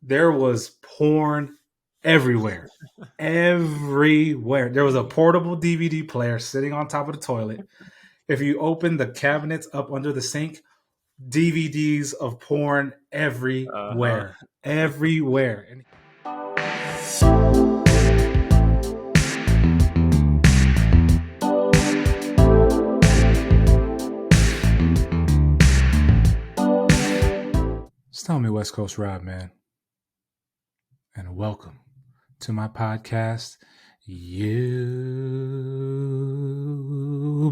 there was porn everywhere. Everywhere. There was a portable DVD player sitting on top of the toilet. If you open the cabinets up under the sink, DVDs of porn everywhere. Everywhere. And just tell me West Coast Rob, man. And welcome to my podcast, You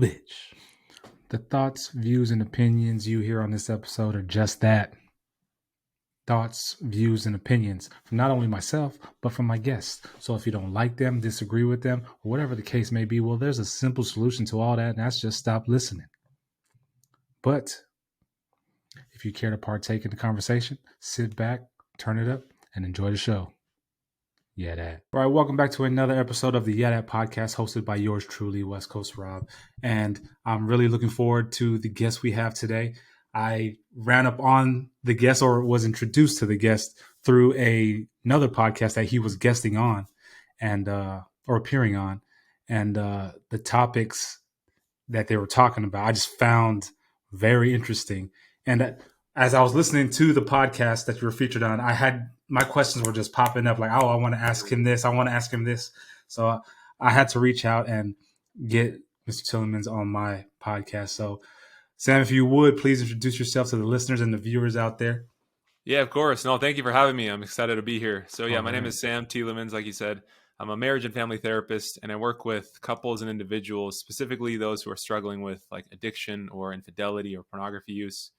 Bitch. The thoughts, views, and opinions you hear on this episode are just that. Thoughts, views, and opinions from not only myself, but from my guests. So if you don't like them, disagree with them, or whatever the case may be, well, there's a simple solution to all that, and that's just stop listening. But if you care to partake in the conversation, sit back, turn it up, and enjoy the show. YeahDat. All right, welcome back to another episode of the YeahDat Podcast, hosted by yours truly, West Coast Rob. And I'm really looking forward to the guest we have today. I ran up on the guest, or was introduced to the guest through another podcast that he was guesting on, and or appearing on, and the topics that they were talking about, I just found very interesting. And as I was listening to the podcast that you were featured on, my questions were just popping up like, oh, I want to ask him this. I want to ask him this. So I had to reach out and get Mr. Tielemans on my podcast. So Sam, if you would, please introduce yourself to the listeners and the viewers out there. Yeah, of course. No, thank you for having me. I'm excited to be here. So my name is Sam Tielemans, like you said. I'm a marriage and family therapist, and I work with couples and individuals, specifically those who are struggling with like addiction or infidelity or pornography use.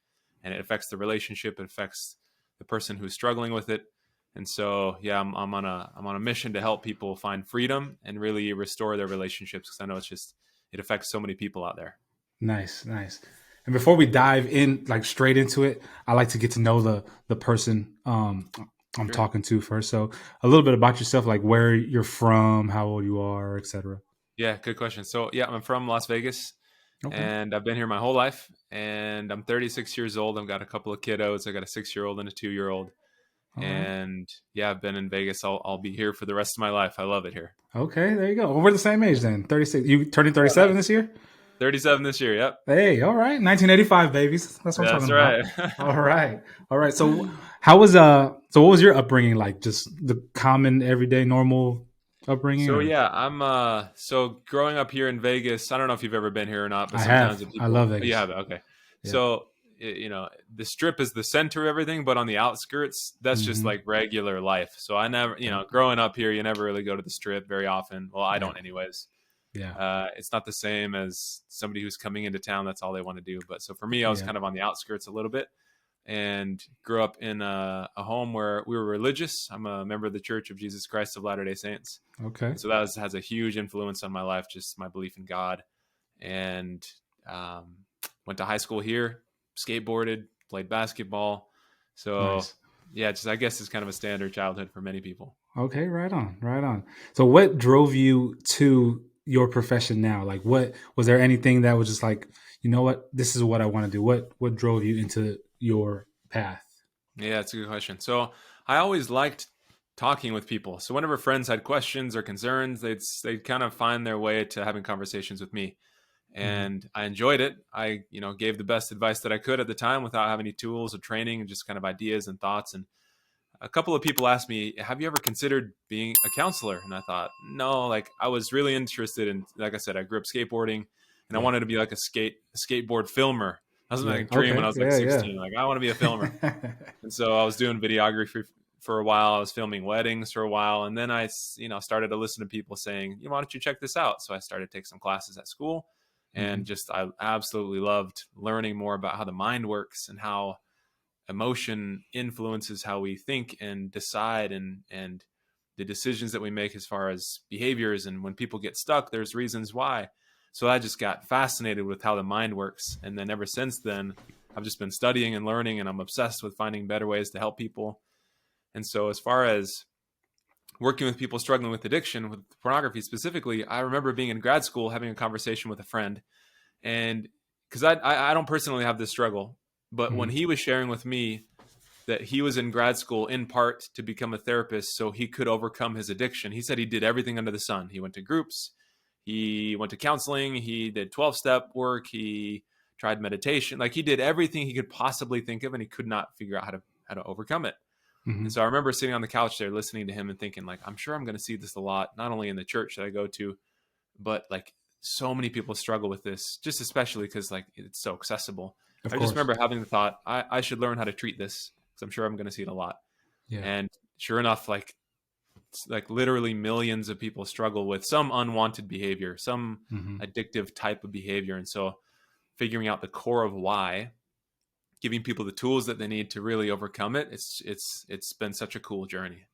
And it affects the relationship. It affects the person who's struggling with it. And so, I'm on a mission to help people find freedom and really restore their relationships, because I know it affects so many people out there. Nice. And before we dive in, like straight into it, I like to get to know the person I'm talking to first. So a little bit about yourself, like where you're from, how old you are, etc. Yeah, good question. So I'm from Las Vegas. Okay. And I've been here my whole life, and I'm 36 years old. I've got a couple of kiddos. I got a 6-year-old and a 2-year-old. And I've been in Vegas. I'll be here for the rest of my life. I love it here. Okay, there you go. Well, we're the same age then. 36. You turning 37 this year? 37 this year. Yep. Hey, all right. 1985 babies. That's what I'm talking about. That's right. All right. So what was your upbringing like? Just the common everyday normal upbringing? So I'm so growing up here in Vegas, I don't know if you've ever been here or not, but sometimes I love Vegas. You have it. Okay. Yeah. So the strip is the center of everything, but on the outskirts, that's just like regular life. So I never, growing up here, you never really go to the strip very often. Well, I don't anyways. Yeah. It's not the same as somebody who's coming into town. That's all they want to do. But so for me, I was kind of on the outskirts a little bit, and grew up in a home where we were religious. I'm a member of the Church of Jesus Christ of Latter-day Saints. Okay. So that has a huge influence on my life, just my belief in God. And went to high school here, skateboarded, played basketball. So nice. I guess it's kind of a standard childhood for many people. Okay, right on. So what drove you to your profession now? Like, what was there anything that was just like, you know what, this is what I want to do? What drove you into your path? Yeah, it's a good question. So I always liked talking with people. So whenever friends had questions or concerns, they'd kind of find their way to having conversations with me. And I enjoyed it. I, gave the best advice that I could at the time without having any tools or training, and just kind of ideas and thoughts. And a couple of people asked me, have you ever considered being a counselor? And I thought, no, like I was really interested in, like I said, I grew up skateboarding, and I wanted to be like a skateboard filmer. That was my dream when I was like 16. Like, I want to be a filmer. And so I was doing videography for a while. I was filming weddings for a while. And then I, started to listen to people saying, why don't you check this out? So I started to take some classes at school, and I absolutely loved learning more about how the mind works and how emotion influences how we think and decide, and the decisions that we make as far as behaviors. And when people get stuck, there's reasons why. So I just got fascinated with how the mind works. And then ever since then, I've just been studying and learning, and I'm obsessed with finding better ways to help people. And so as far as working with people struggling with addiction, with pornography specifically, I remember being in grad school, having a conversation with a friend. And because I don't personally have this struggle, but when he was sharing with me that he was in grad school in part to become a therapist so he could overcome his addiction. He said he did everything under the sun. He went to groups, he went to counseling, he did 12-step work, he tried meditation. Like, he did everything he could possibly think of, and he could not figure out how to overcome it. Mm-hmm. And so I remember sitting on the couch there listening to him and thinking, like, I'm sure I'm going to see this a lot, not only in the church that I go to, but like so many people struggle with this, just especially because like it's so accessible. Of I course. just remember having the thought, I should learn how to treat this, because I'm sure I'm going to see it a lot. Yeah. And sure enough, like literally millions of people struggle with some unwanted behavior, some addictive type of behavior. And so figuring out the core of why, giving people the tools that they need to really overcome it, it's been such a cool journey.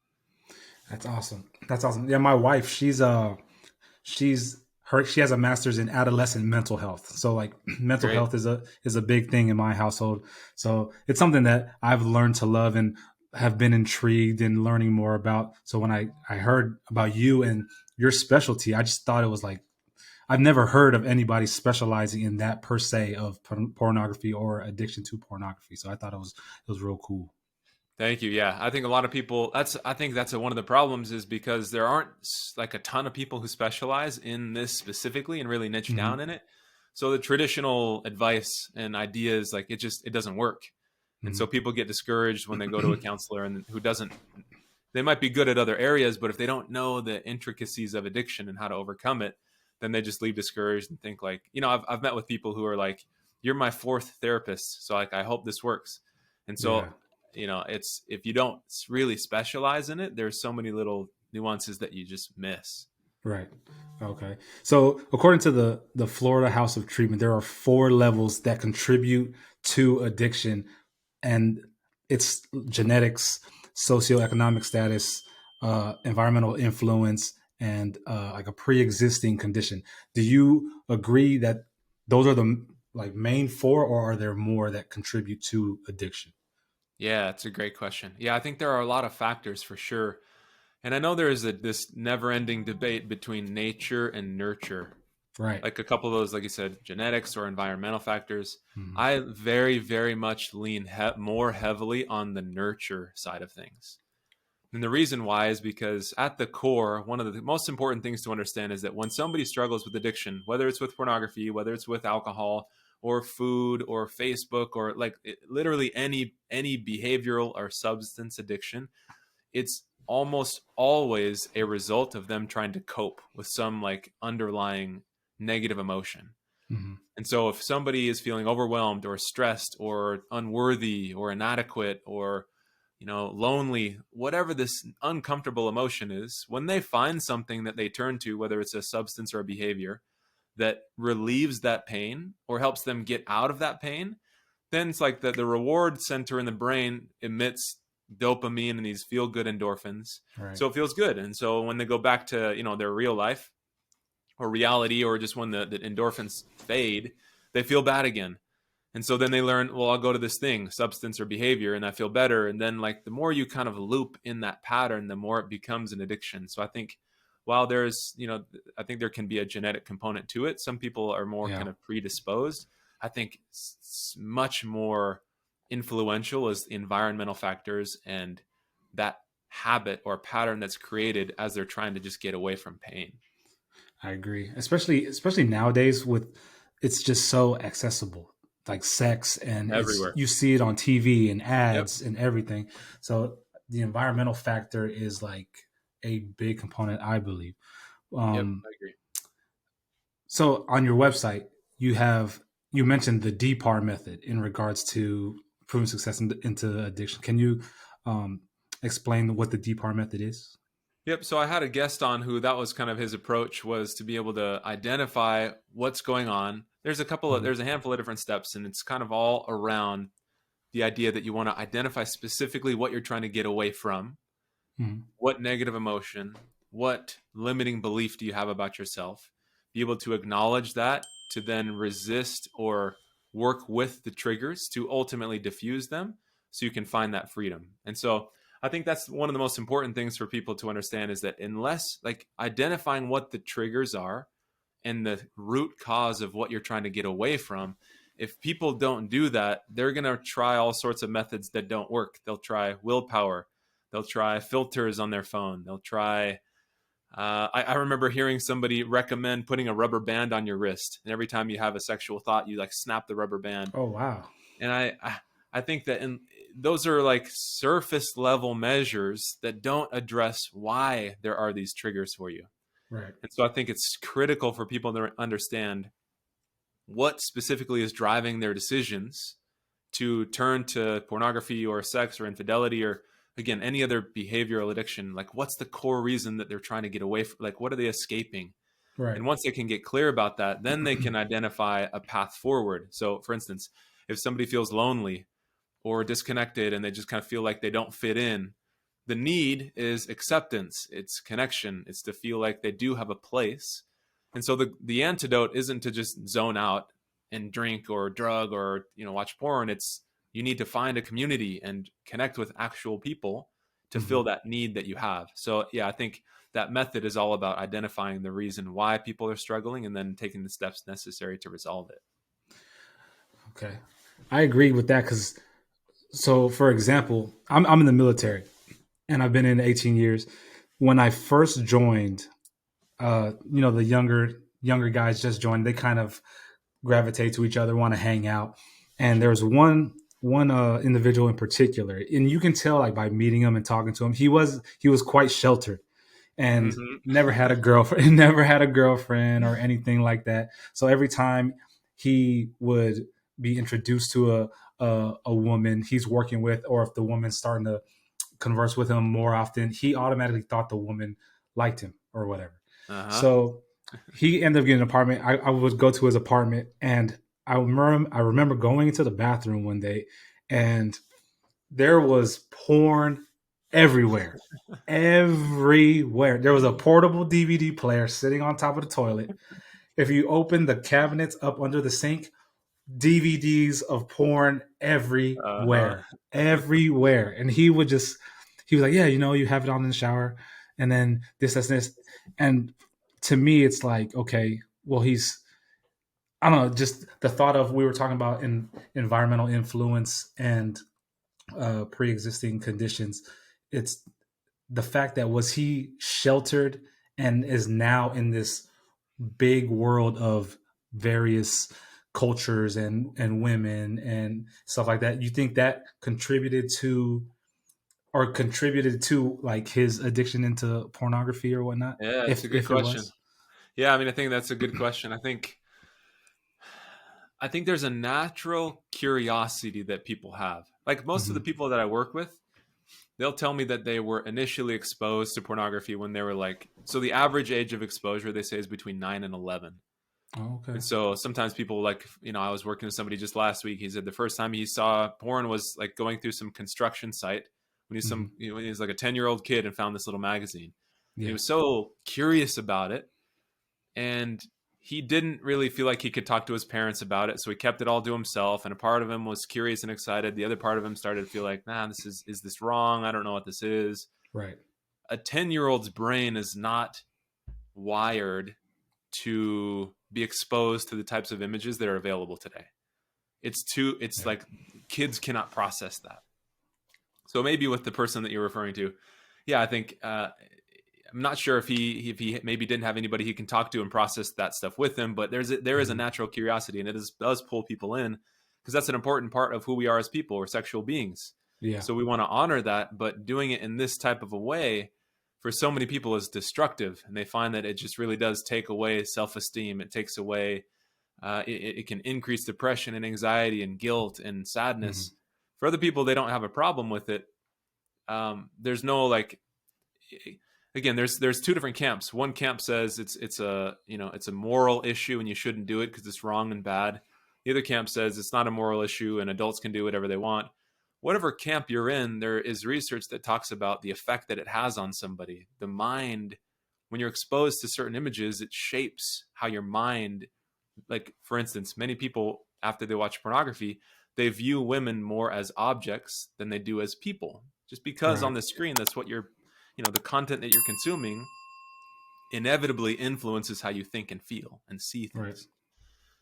That's awesome. That's awesome. Yeah, my wife, she has a master's in adolescent mental health. So like mental Great. health is a big thing in my household. So it's something that I've learned to love and have been intrigued in learning more about. So when I heard about you and your specialty, I just thought it was like, I've never heard of anybody specializing in that per se of pornography or addiction to pornography. So I thought it was real cool. Thank you. Yeah, I think a lot of people, I think that's one of the problems, is because there aren't like a ton of people who specialize in this specifically and really niche down in it. So the traditional advice and ideas, like it doesn't work. And so people get discouraged when they go to a counselor and they might be good at other areas, but if they don't know the intricacies of addiction and how to overcome it, then they just leave discouraged and think like, I've met with people who are like, you're my fourth therapist, so like, I hope this works. And so, it's, if you don't really specialize in it, there's so many little nuances that you just miss. Right. Okay. So according to the Florida House of Treatment, there are 4 levels that contribute to addiction, and it's genetics, socioeconomic status, environmental influence, and like a pre-existing condition. Do you agree that those are the like main 4, or are there more that contribute to addiction? Yeah, it's a great question. Yeah, I think there are a lot of factors for sure. And I know there is this never-ending debate between nature and nurture. Right. Like a couple of those, like you said, genetics or environmental factors. I very, very much lean more heavily on the nurture side of things. And the reason why is because at the core, one of the most important things to understand is that when somebody struggles with addiction, whether it's with pornography, whether it's with alcohol or food or Facebook or literally any behavioral or substance addiction, it's almost always a result of them trying to cope with some like underlying negative emotion. And so if somebody is feeling overwhelmed or stressed or unworthy or inadequate or lonely, whatever this uncomfortable emotion is, when they find something that they turn to, whether it's a substance or a behavior that relieves that pain or helps them get out of that pain, then it's like the reward center in the brain emits dopamine and these feel good endorphins. Right. So it feels good. And so when they go back to, their real life or reality, or just when the endorphins fade, they feel bad again. And so then they learn, well, I'll go to this thing, substance or behavior, and I feel better. And then like the more you kind of loop in that pattern, the more it becomes an addiction. So I think while there's, I think there can be a genetic component to it. Some people are more kind of predisposed. I think much more influential is environmental factors and that habit or pattern that's created as they're trying to just get away from pain. I agree. Especially nowadays it's just so accessible, like sex, and everywhere. You see it on TV and ads and everything. So the environmental factor is like a big component, I believe. I agree. So on your website, you mentioned the DPAR method in regards to proving success into addiction. Can you explain what the DPAR method is? Yep. So I had a guest on who that was kind of his approach, was to be able to identify what's going on. There's a handful of different steps, and it's kind of all around the idea that you want to identify specifically what you're trying to get away from, what negative emotion, what limiting belief do you have about yourself, be able to acknowledge that, to then resist or work with the triggers to ultimately diffuse them so you can find that freedom. And so I think that's one of the most important things for people to understand, is that unless like identifying what the triggers are and the root cause of what you're trying to get away from, if people don't do that, they're going to try all sorts of methods that don't work. They'll try willpower. They'll try filters on their phone. They'll try I remember hearing somebody recommend putting a rubber band on your wrist, and every time you have a sexual thought, you like snap the rubber band. Oh, wow. And I think that those are like surface level measures that don't address why there are these triggers for you. Right. And so I think it's critical for people to understand what specifically is driving their decisions to turn to pornography or sex or infidelity or, again, any other behavioral addiction. Like, what's the core reason that they're trying to get away from? Like, what are they escaping? Right. And once they can get clear about that, then they can identify a path forward. So, for instance, if somebody feels lonely or disconnected and they just kind of feel like they don't fit in, the need is acceptance. It's connection. It's to feel like they do have a place. And so the antidote isn't to just zone out and drink or drug or, watch porn. It's you need to find a community and connect with actual people to fill that need that you have. So yeah, I think that method is all about identifying the reason why people are struggling and then taking the steps necessary to resolve it. Okay. I agree with that because, so for example, I'm in the military and I've been in 18 years. When I first joined, the younger guys just joined, they kind of gravitate to each other, want to hang out. And there's one individual in particular, and you can tell like by meeting him and talking to him, he was quite sheltered and never had a girlfriend or anything like that. So every time he would be introduced to a woman he's working with, or if the woman's starting to converse with him more often, he automatically thought the woman liked him or whatever. So he ended up getting an apartment. I would go to his apartment, and I remember going into the bathroom one day, and there was porn everywhere. Everywhere. There was a portable DVD player sitting on top of the toilet. If you open the cabinets up under the sink, DVDs of porn everywhere. Everywhere. And he was like, yeah, you have it on in the shower, and then this. And to me, it's like, okay, well, I don't know, just the thought of, we were talking about in environmental influence and pre-existing conditions. It's the fact that, was he sheltered and is now in this big world of various cultures and women and stuff like that? You think that contributed to like his addiction into pornography or whatnot? Yeah, it's a good question. Yeah, I think that's a good question. I think there's a natural curiosity that people have. Like most of the people that I work with, they'll tell me that they were initially exposed to pornography when they were so the average age of exposure, they say, is between 9 and 11. Oh, okay. And so sometimes people I was working with somebody just last week. He said the first time he saw porn was like going through some construction site when he was like a 10-year-old kid and found this little magazine. Yeah. He was so curious about it, and he didn't really feel like he could talk to his parents about it, so he kept it all to himself. And a part of him was curious and excited. The other part of him started to feel like, is this wrong? I don't know what this is. Right. A 10-year-old's brain is not wired to be exposed to the types of images that are available today. Like kids cannot process that. So maybe with the person that you're referring to, yeah, I think I'm not sure if he maybe didn't have anybody he can talk to and process that stuff with him, but there is a natural curiosity, and does pull people in, because that's an important part of who we are as people. We're sexual beings. Yeah. So we want to honor that, but doing it in this type of a way for so many people is destructive, and they find that it just really does take away self-esteem. It takes away, it can increase depression and anxiety and guilt and sadness. For other people, they don't have a problem with it. There's no again, there's two different camps. One camp says it's a moral issue and you shouldn't do it because it's wrong and bad. The other camp says it's not a moral issue and adults can do whatever they want. Whatever camp you're in, there is research that talks about the effect that it has on somebody. The mind, when you're exposed to certain images, it shapes how your mind, like for instance, many people after they watch pornography, they view women more as objects than they do as people. Just because on the screen, that's what you're, the content that you're consuming inevitably influences how you think and feel and see things. Right.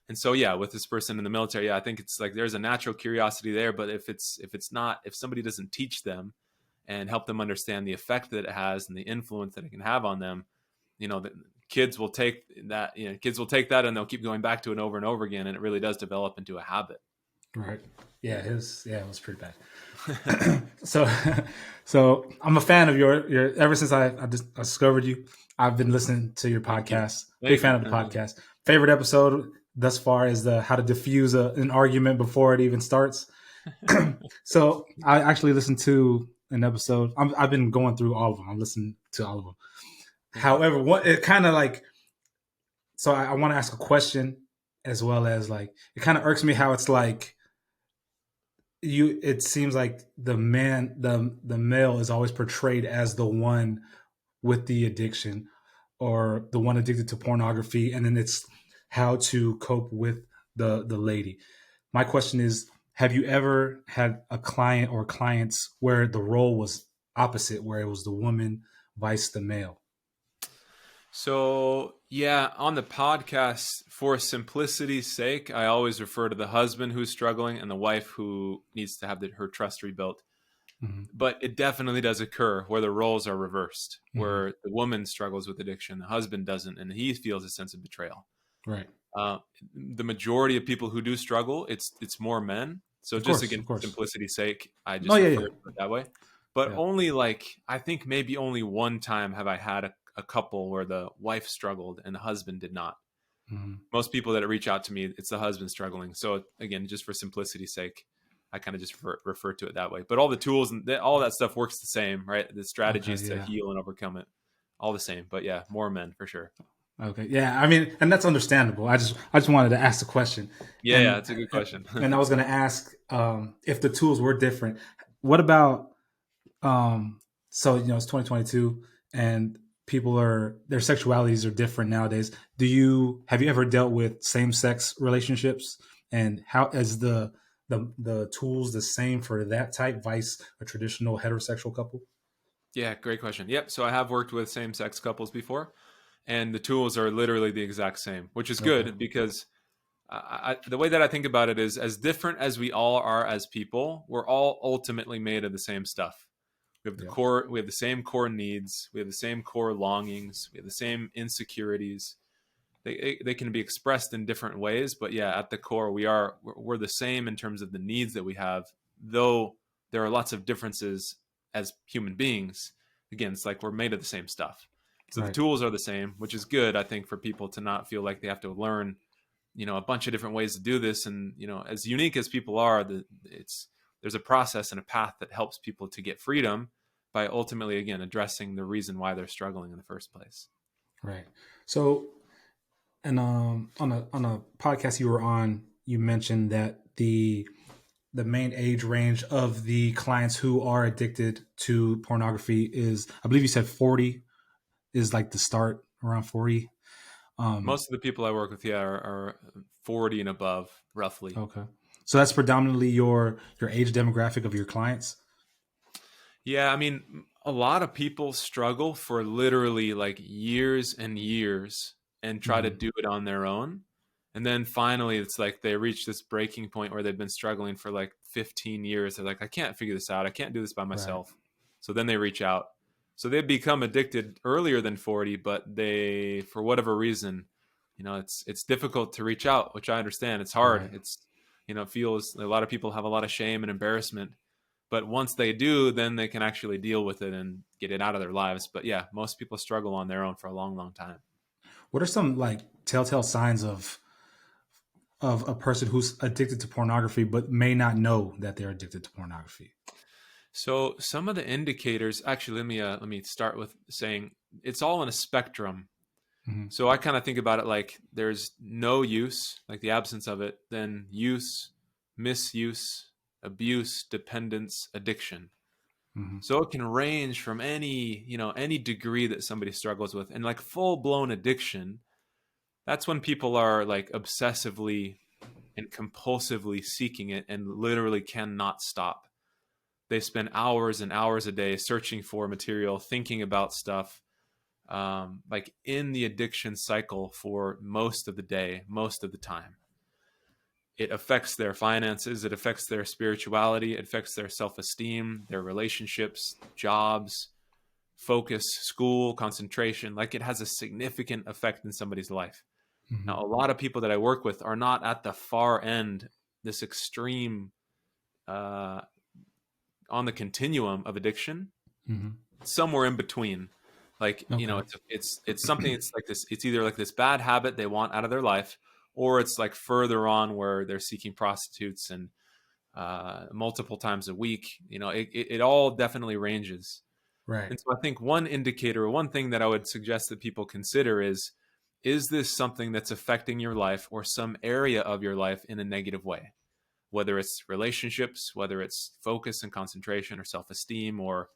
And so, yeah, with this person in the military, yeah, I think it's like there's a natural curiosity there. But if somebody doesn't teach them and help them understand the effect that it has and the influence that it can have on them, the kids will take that. Kids will take that and they'll keep going back to it over and over again, and it really does develop into a habit. Right. Yeah, it was pretty bad. So I'm a fan of your ever since I discovered you. I've been listening to your podcast. Big fan of the podcast. Favorite episode thus far is the how to diffuse an argument before it even starts. So I actually listened to an episode. I've been going through all of them. I'm listening to all of them. However, it kind of like, so I want to ask a question as well as like, it kind of irks me how it's like, it seems like the male is always portrayed as the one with the addiction or the one addicted to pornography, and then it's how to cope with the lady. My question is, have you ever had a client or clients where the role was opposite, where it was the woman vice the male? So, yeah, on the podcast, for simplicity's sake, I always refer to the husband who's struggling and the wife who needs to have her trust rebuilt. Mm-hmm. But it definitely does occur where the roles are reversed, where the woman struggles with addiction, the husband doesn't, and he feels a sense of betrayal. Right. The majority of people who do struggle, it's more men. So for simplicity's sake, I just refer to it that way. But only I think maybe only one time have I had a couple where the wife struggled and the husband did not. Mm-hmm. Most people that reach out to me, it's the husband struggling. So again, just for simplicity's sake, I kind of just refer to it that way. But all the tools and all that stuff works the same, right? The strategies to heal and overcome it, all the same. But yeah, more men for sure. Okay. Yeah. I mean, and that's understandable. I just wanted to ask the question. Yeah, it's a good question. And I was going to ask if the tools were different. What about, so, it's 2022 and their sexualities are different nowadays. Have you ever dealt with same-sex relationships, and how is the tools the same for that type vice a traditional heterosexual couple? Yeah, great question. Yep. So I have worked with same-sex couples before, and the tools are literally the exact same, which is good because the way that I think about it is, as different as we all are as people, we're all ultimately made of the same stuff. We have the core. We have the same core needs. We have the same core longings. We have the same insecurities. They can be expressed in different ways, but yeah, at the core, we're the same in terms of the needs that we have. Though there are lots of differences as human beings. Again, it's like we're made of the same stuff. So the tools are the same, which is good, I think, for people to not feel like they have to learn, a bunch of different ways to do this. And as unique as people are, there's a process and a path that helps people to get freedom by ultimately, again, addressing the reason why they're struggling in the first place. Right. So, and on a podcast you were on, you mentioned that the main age range of the clients who are addicted to pornography is, I believe you said 40 is like the start, around 40. Most of the people I work with, are 40 and above, roughly. Okay. So that's predominantly your age demographic of your clients? Yeah, I mean, a lot of people struggle for literally like years and years and try to do it on their own. And then finally, it's like they reach this breaking point where they've been struggling for like 15 years. They're like, I can't figure this out. I can't do this by myself. Right. So then they reach out. So they become addicted earlier than 40, but they, for whatever reason, it's difficult to reach out, which I understand. It's hard. Right. It's, it feels, a lot of people have a lot of shame and embarrassment. But once they do, then they can actually deal with it and get it out of their lives. But yeah, most people struggle on their own for a long, long time. What are some like telltale signs of a person who's addicted to pornography but may not know that they're addicted to pornography? So some of the indicators, actually, let me start with saying it's all in a spectrum. Mm-hmm. So I kind of think about it like there's no use, like the absence of it, then use, misuse, abuse, dependence, addiction. Mm-hmm. So it can range from any degree that somebody struggles with. And like full-blown addiction, that's when people are like obsessively and compulsively seeking it and literally cannot stop. They spend hours and hours a day searching for material, thinking about stuff, like in the addiction cycle for most of the day, most of the time. it affects their finances, it affects their spirituality, it affects their self-esteem, their relationships, jobs, focus, school, concentration. Like, it has a significant effect in somebody's life. Mm-hmm. Now, a lot of people that I work with are not at the far end, this extreme on the continuum of addiction, Mm-hmm. somewhere in between. Like, Okay. you know, it's something, it's like this, it's either like this bad habit they want out of their life, or it's like further on where they're seeking prostitutes and multiple times a week. You know, it all definitely ranges. Right. And so I think one indicator, one thing that I would suggest that people consider is this something that's affecting your life or some area of your life in a negative way? Whether it's relationships, whether it's focus and concentration or self-esteem, or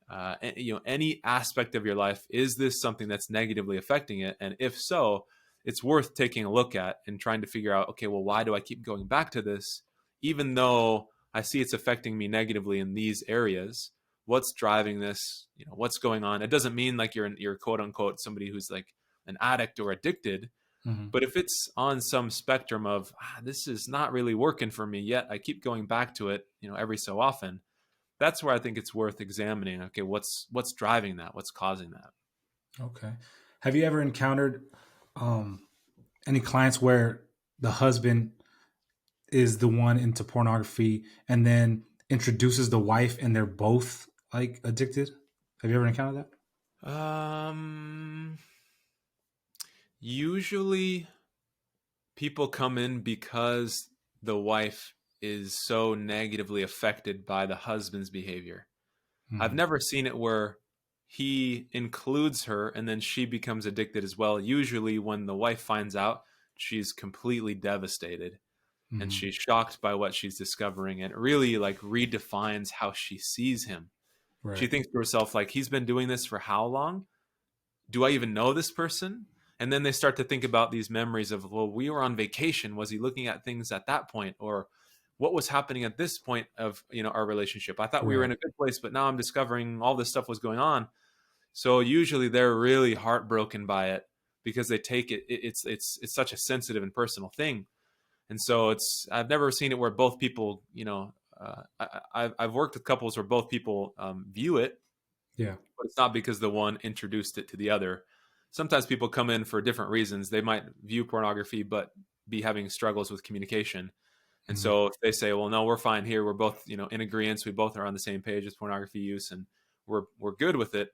any aspect of your life, is this something that's negatively affecting it? And if so, it's worth taking a look at and trying to figure out, okay, well, why do I keep going back to this, even though I see it's affecting me negatively in these areas? What's driving this? You know, what's going on? It doesn't mean like you're quote unquote somebody who's like an addict or addicted, Mm-hmm. but if it's on some spectrum of this is not really working for me yet, I keep going back to it, you know, every so often, that's where I think it's worth examining. Okay, what's driving that? What's causing that? Okay. Have you ever encountered any clients where the husband is the one into pornography and then introduces the wife and they're both like addicted? Have you ever encountered that? Usually people come in because the wife is so negatively affected by the husband's behavior. Mm-hmm. I've never seen it where he includes her and then she becomes addicted as well. Usually when the wife finds out, she's completely devastated Mm-hmm. and she's shocked by what she's discovering, and it really like redefines how she sees him. Right. She thinks to herself, like, he's been doing this for how long? Do I even know this person? And then they start to think about these memories of, well, we were on vacation. Was he looking at things at that point? Or what was happening at this point of, you know, our relationship? I thought we were in a good place, but now I'm discovering all this stuff was going on. So usually they're really heartbroken by it because they take it. It's such a sensitive and personal thing. And so I've never seen it where both people, you know, I've worked with couples where both people view it. Yeah. But it's not because the one introduced it to the other. Sometimes people come in for different reasons. They might view pornography, but be having struggles with communication. And so if they say, well, no, we're fine here. We're both, you know, in agreement. We both are on the same page with pornography use and we're good with it.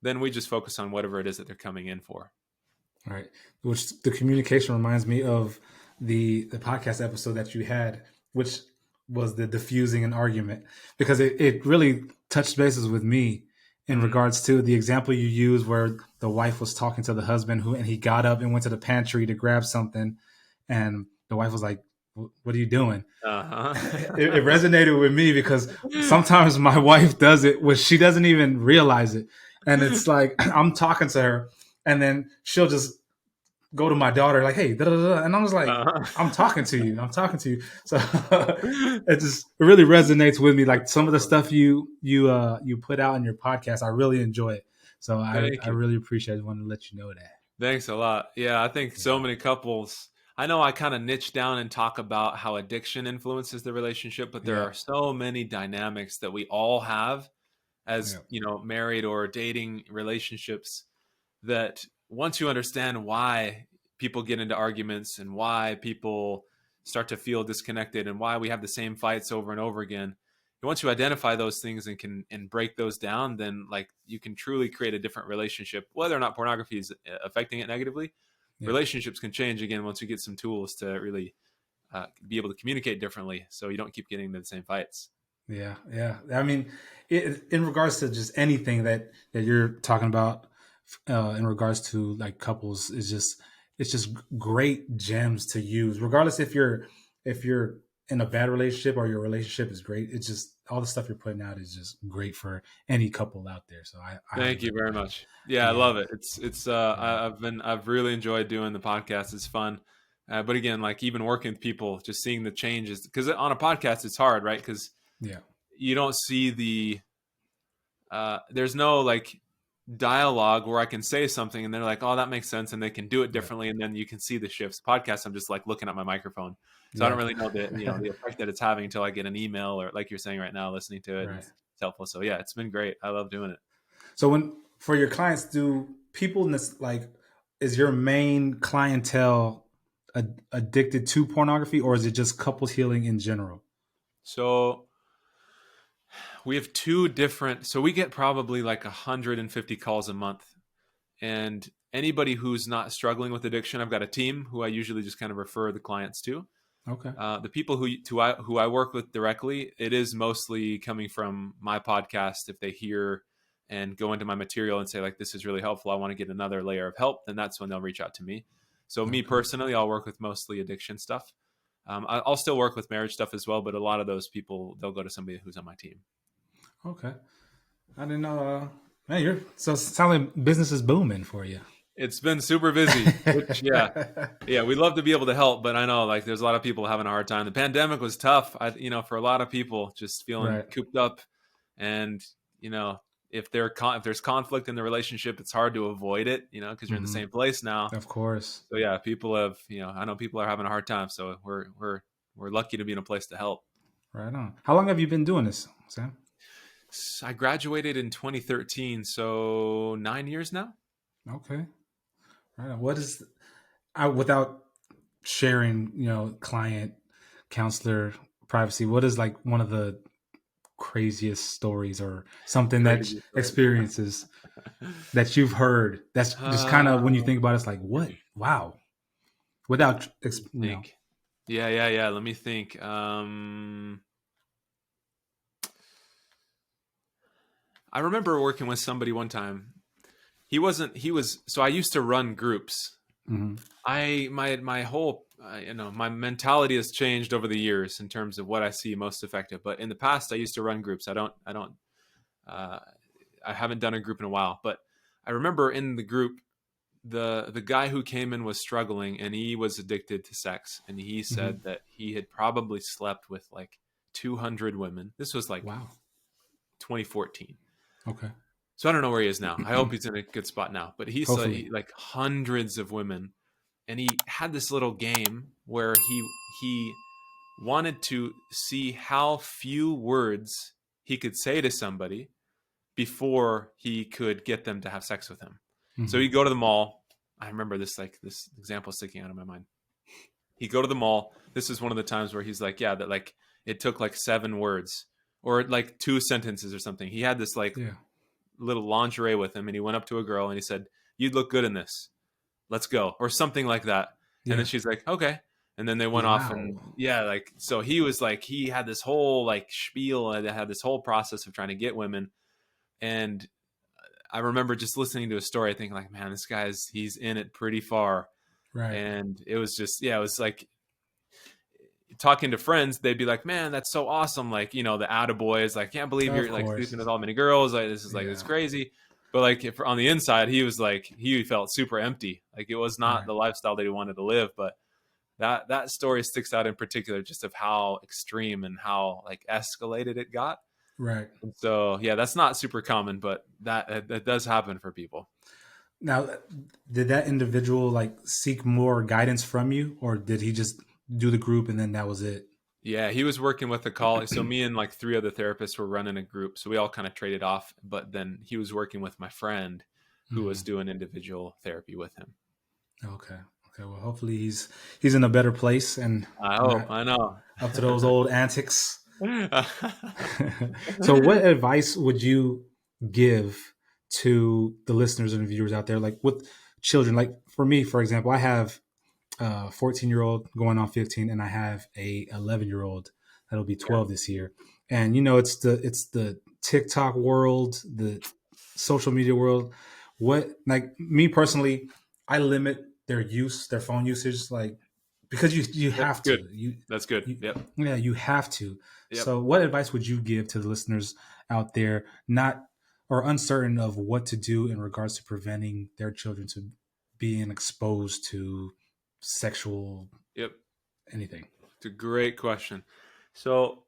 Then we just focus on whatever it is that they're coming in for. All right. Which the communication reminds me of the podcast episode that you had, which was the diffusing an argument, because it really touched bases with me in regards to the example you used where the wife was talking to the husband and he got up and went to the pantry to grab something. And the wife was like, what are you doing? It resonated with me because sometimes my wife does it where she doesn't even realize it. And it's like, I'm talking to her and then she'll just go to my daughter like, hey, da, da, da. And I was like, I'm talking to you. So it really resonates with me. Like some of the stuff you put out in your podcast, I really enjoy it. So I really appreciate it. I wanted to let you know that. Thanks a lot. Yeah, I think so many couples, I know I kind of niche down and talk about how addiction influences the relationship, but there are so many dynamics that we all have as, you know, married or dating relationships, that once you understand why people get into arguments and why people start to feel disconnected and why we have the same fights over and over again, and once you identify those things and can break those down, then like you can truly create a different relationship. Whether or not pornography is affecting it negatively, relationships can change again once you get some tools to really be able to communicate differently, so you don't keep getting into the same fights. Yeah. I mean, in regards to just anything that you're talking about, in regards to like couples, it's just great gems to use, regardless if you're in a bad relationship or your relationship is great. It's just all the stuff you're putting out is just great for any couple out there. So I thank you very much. Yeah, I love it. I've really enjoyed doing the podcast. It's fun. But again, like even working with people, just seeing the changes, because on a podcast, it's hard, right? Because you don't see there's no like dialogue where I can say something and they're like, oh, that makes sense. And they can do it Yeah. differently. And then you can see the shifts. Podcast, I'm just like looking at my microphone. So I don't Yeah. really know the effect that it's having until I get an email or like you're saying right now, listening to it. And Right. it's helpful. So yeah, it's been great. I love doing it. So for your clients, do people like, is your main clientele addicted to pornography, or is it just couples healing in general? So we have two different, so we get probably like 150 calls a month. And anybody who's not struggling with addiction, I've got a team who I usually just kind of refer the clients to. Okay. The people who I work with directly, it is mostly coming from my podcast. If they hear and go into my material and say like, this is really helpful, I want to get another layer of help, then that's when they'll reach out to me. So me personally, I'll work with mostly addiction stuff. I'll still work with marriage stuff as well, but a lot of those people, they'll go to somebody who's on my team. Okay. I didn't know. Man, so it sounds like business is booming for you. It's been super busy, which, yeah, we'd love to be able to help, but I know like there's a lot of people having a hard time. The pandemic was tough, for a lot of people just feeling cooped up, and if there's conflict in the relationship, it's hard to avoid it, because you're in the same place now. Of course. So yeah, people have, I know people are having a hard time, so we're lucky to be in a place to help. Right on. How long have you been doing this, Sam? I graduated in 2013, so 9 years now. Okay. Right on. What is, without sharing, client, counselor, privacy, what is like one of the craziest stories or something experiences that you've heard that's just kind of, when you think about it, it's like, what? Wow. Without, think. Yeah. Let me think. I remember working with somebody one time. So I used to run groups. Mm-hmm. My whole, my mentality has changed over the years in terms of what I see most effective. But in the past, I used to run groups. I haven't done a group in a while, but I remember in the group, the guy who came in was struggling and he was addicted to sex. And he said that he had probably slept with like 200 women. This was like 2014. Okay. So I don't know where he is now. I hope he's in a good spot now. But he said like hundreds of women, and he had this little game where he wanted to see how few words he could say to somebody before he could get them to have sex with him. Mm-hmm. So he'd go to the mall. I remember this example sticking out of my mind. He'd go to the mall. This is one of the times where he's like, that like it took like 7 words or like 2 sentences or something. He had this little lingerie with him, and he went up to a girl and he said, "You'd look good in this. Let's go," or something like that. Yeah. And then she's like, "Okay." And then they went off, and so he was like, he had this whole like spiel and had this whole process of trying to get women. And I remember just listening to a story, thinking like, man, this he's in it pretty far. Right. And it was just, it was like, talking to friends, they'd be like, man, that's so awesome. Like, the attaboy is like, can't believe you're like sleeping with all many girls. Like, this is like, it's crazy. But like if on the inside, he was like, he felt super empty. Like it was not the lifestyle that he wanted to live. But that story sticks out in particular, just of how extreme and how like escalated it got. Right. And so, that's not super common, but that does happen for people. Now, did that individual like seek more guidance from you, or did he just do the group and then that was it? Yeah, he was working with a colleague. So me and like 3 other therapists were running a group. So we all kind of traded off. But then he was working with my friend who was doing individual therapy with him. Okay. Well, hopefully he's in a better place. And I know. Up to those old antics. So what advice would you give to the listeners and viewers out there, like with children? Like for me, for example, I have a 14-year-old going on 15, and I have a 11-year-old that'll be 12 this year. And it's the TikTok world, the social media world. What, like me personally, I limit their phone usage, like because you have to. That's good. Yeah, you have to. Yep. So what advice would you give to the listeners out there, not or uncertain of what to do in regards to preventing their children to being exposed to sexual anything? It's a great question. So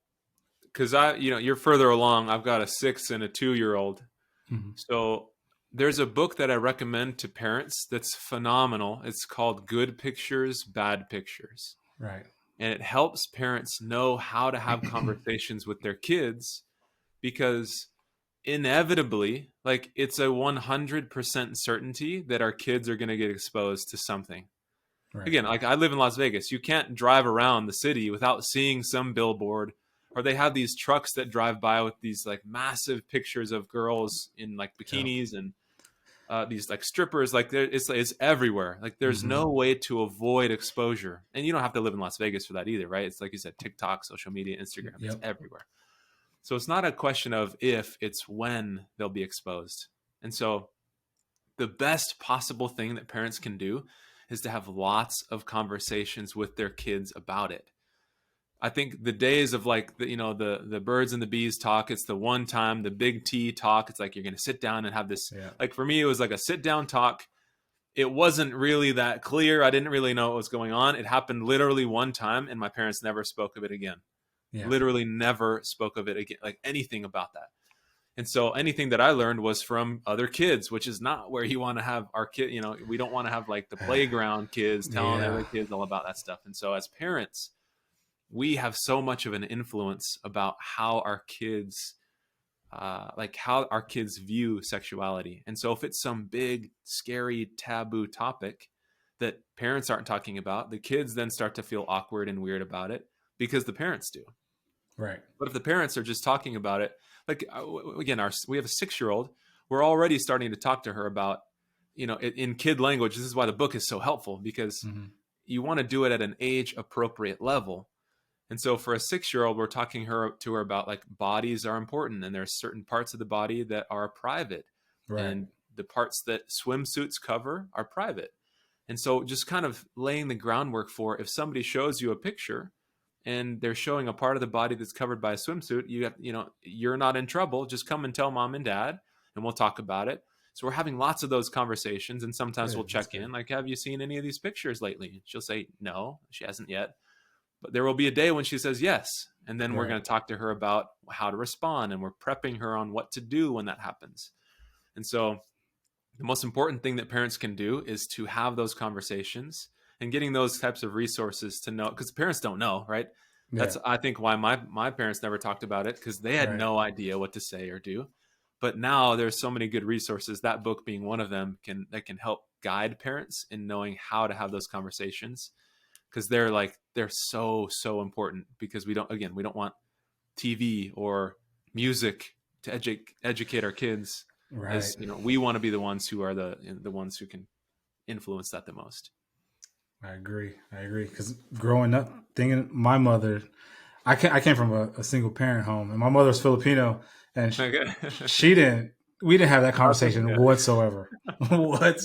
because you're further along, I've got a 6 and a 2-year-old. Mm-hmm. So there's a book that I recommend to parents that's phenomenal. It's called Good Pictures, Bad Pictures. Right. And it helps parents know how to have conversations with their kids, because inevitably, like, it's a 100% certainty that our kids are going to get exposed to something. Right. Again, like, I live in Las Vegas. You can't drive around the city without seeing some billboard, or they have these trucks that drive by with these like massive pictures of girls in like bikinis and these like strippers. Like, it's everywhere. Like, there's no way to avoid exposure, and you don't have to live in Las Vegas for that either, right? It's like you said, TikTok, social media, Instagram. It's everywhere. So it's not a question of if, it's when they'll be exposed. And so the best possible thing that parents can do is to have lots of conversations with their kids about it. I think the days of like the birds and the bees talk, it's the one time, the big T talk. It's like you're going to sit down and have this. Yeah. Like, for me, it was like a sit down talk. It wasn't really that clear. I didn't really know what was going on. It happened literally one time, and my parents never spoke of it again. Yeah. Literally never spoke of it again, like anything about that. And so anything that I learned was from other kids, which is not where you want to have our kid. We don't want to have like the playground kids telling other kids all about that stuff. And so as parents, we have so much of an influence about how our kids, view sexuality. And so if it's some big, scary, taboo topic that parents aren't talking about, the kids then start to feel awkward and weird about it because the parents do. Right. But if the parents are just talking about it, like, again, we have a 6-year-old. We're already starting to talk to her about, in kid language. This is why the book is so helpful, because you want to do it at an age appropriate level. And so for a 6-year-old, we're talking to her about like bodies are important, and there's certain parts of the body that are private, and the parts that swimsuits cover are private. And so just kind of laying the groundwork for, if somebody shows you a picture and they're showing a part of the body that's covered by a swimsuit, you're not in trouble. Just come and tell mom and dad, and we'll talk about it. So we're having lots of those conversations, and sometimes we'll check in, like, have you seen any of these pictures lately? She'll say no, she hasn't yet. But there will be a day when she says yes. And then we're going to talk to her about how to respond, and we're prepping her on what to do when that happens. And so the most important thing that parents can do is to have those conversations, and getting those types of resources to know, because parents don't know, right? That's, I think, why my parents never talked about it, because they had no idea what to say or do. But now there's so many good resources, that book being one of them, that can help guide parents in knowing how to have those conversations, because they're so important, because we don't want TV or music to educate our kids. Right. As we want to be the ones who are the ones who can influence that the most. I agree. Because growing up, thinking my mother, I came from a single parent home, and my mother's Filipino, and we didn't have that conversation whatsoever. And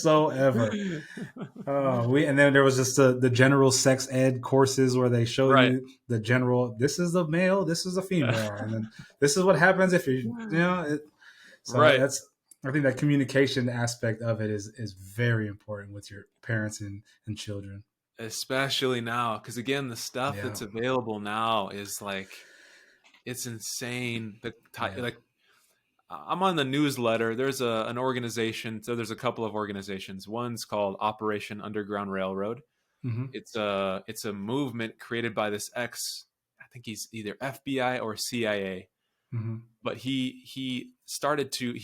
then there was just the general sex ed courses where they show you the general, this is a male, this is a female, and then this is what happens if I think that communication aspect of it is very important with your parents and children. Especially now, because again, the stuff that's available now is like, it's insane. Like, I'm on the newsletter. There's an organization. So there's a couple of organizations. One's called Operation Underground Railroad. It's a movement created by this I think he's either FBI or CIA. But he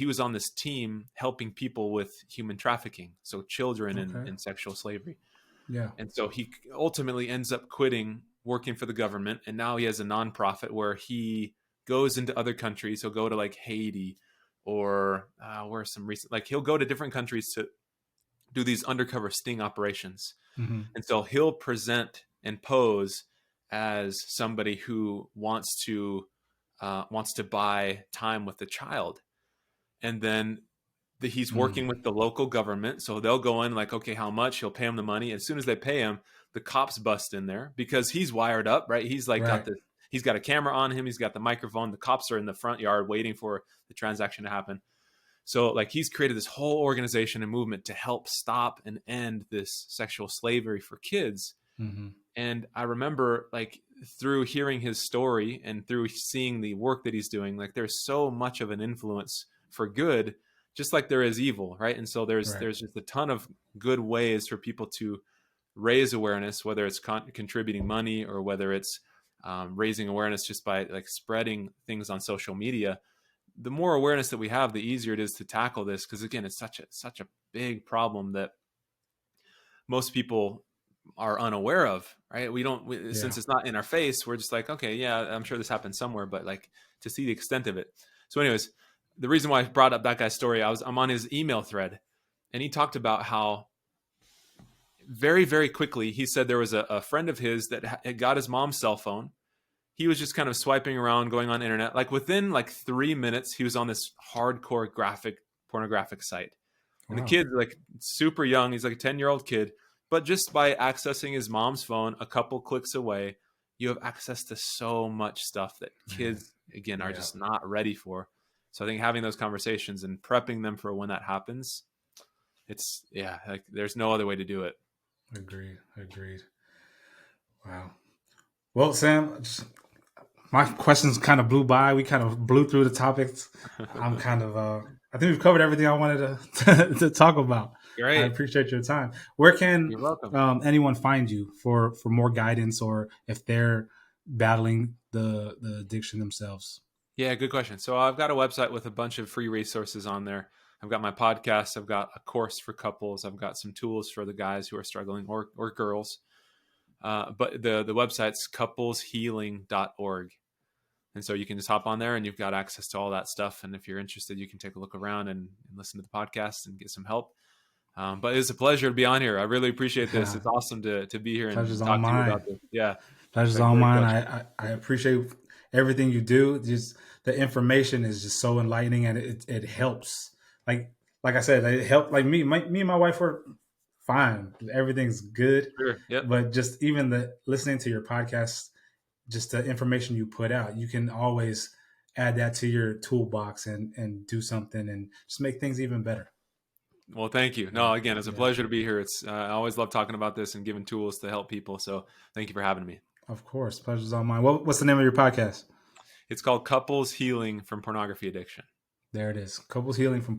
was on this team helping people with human trafficking, so children in sexual slavery. Yeah. And so he ultimately ends up quitting working for the government, and now he has a nonprofit where he goes into other countries. He'll go to like Haiti, or where some recent, like, he'll go to different countries to do these undercover sting operations. And so he'll present and pose as somebody who wants to buy time with the child, and then he's working with the local government. So they'll go in like, okay, how much? He'll pay him the money. As soon as they pay him, the cops bust in there, because he's wired up, right? He's like he's got a camera on him. He's got the microphone. The cops are in the front yard waiting for the transaction to happen. So like, he's created this whole organization and movement to help stop and end this sexual slavery for kids. And I remember, like, through hearing his story and through seeing the work that he's doing, like, there's so much of an influence for good just like there is evil, right? And so there's just a ton of good ways for people to raise awareness, whether it's contributing money or whether it's raising awareness just by like spreading things on social media. The more awareness that we have, the easier it is to tackle this, because again, it's such a big problem that most people are unaware of, right? Since it's not in our face, we're just like, okay, yeah, I'm sure this happened somewhere, but like to see the extent of it. So anyways, the reason why I brought up that guy's story, I'm on his email thread, and he talked about how very, very quickly, he said there was a friend of his that had got his mom's cell phone. He was just kind of swiping around, going on internet. Like within like 3 minutes, he was on this hardcore pornographic site. And the kid's like super young. He's like a 10-year-old kid. But just by accessing his mom's phone a couple clicks away, you have access to so much stuff that kids, again, are just not ready for. So I think having those conversations and prepping them for when that happens, like there's no other way to do it. Agreed. Wow. Well, Sam, my questions kind of blew by. We kind of blew through the topics. I'm kind of, I think we've covered everything I wanted to talk about. Great. I appreciate your time. Where can You're welcome. Anyone find you for more guidance, or if they're battling the addiction themselves? Yeah, good question. So I've got a website with a bunch of free resources on there. I've got my podcast. I've got a course for couples. I've got some tools for the guys who are struggling or girls. But the website's coupleshealing.org. And so you can just hop on there and you've got access to all that stuff. And if you're interested, you can take a look around and listen to the podcast and get some help. But it's a pleasure to be on here. I really appreciate this. Yeah. It's awesome to be here and Pleasure's talk to you about this. Yeah. Pleasure's all mine. I appreciate everything you do. Just the information is just so enlightening, and it helps. Like I said, it helped. Like me and my wife were fine. Everything's good. Sure. Yep. But just even listening to your podcast, just the information you put out, you can always add that to your toolbox and do something and just make things even better. Well, thank you. No, again, it's a pleasure to be here. I always love talking about this and giving tools to help people. So thank you for having me. Of course. Pleasure's all mine. What's the name of your podcast? It's called Couples Healing from Pornography Addiction. There it is. Couples Healing from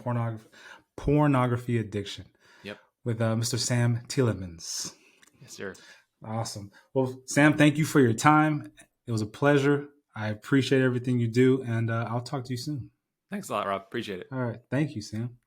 Pornography Addiction. Yep. With Mr. Sam Tielemans. Yes, sir. Awesome. Well, Sam, thank you for your time. It was a pleasure. I appreciate everything you do, and I'll talk to you soon. Thanks a lot, Rob. Appreciate it. All right. Thank you, Sam.